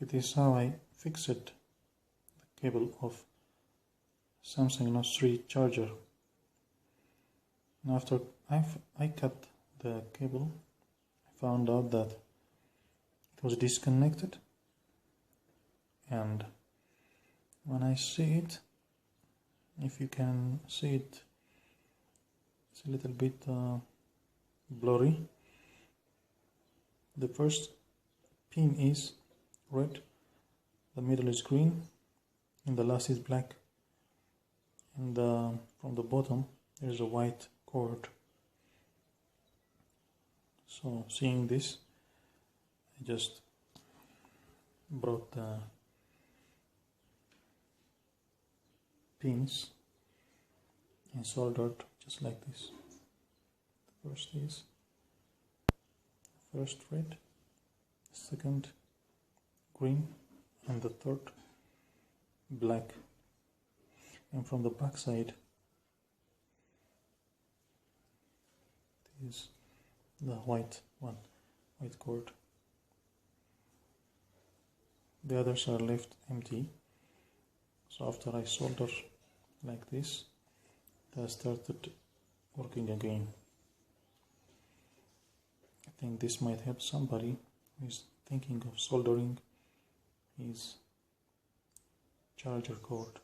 Okay, this is how I fixed the cable of Samsung Note 3 charger. And after I cut the cable, I found out that it was disconnected, and when I see it, if you can see it, it's a little bit blurry. The first pin is red, the middle is green, and the last is black, and from the bottom there's a white cord. So seeing this, I just brought the pins and soldered just like this. The first is first red, second green, and the third black. And from the back side is the white cord. The others are left empty. So after I solder like this, I started working again. I think this might help somebody who is thinking of soldering his charger cord.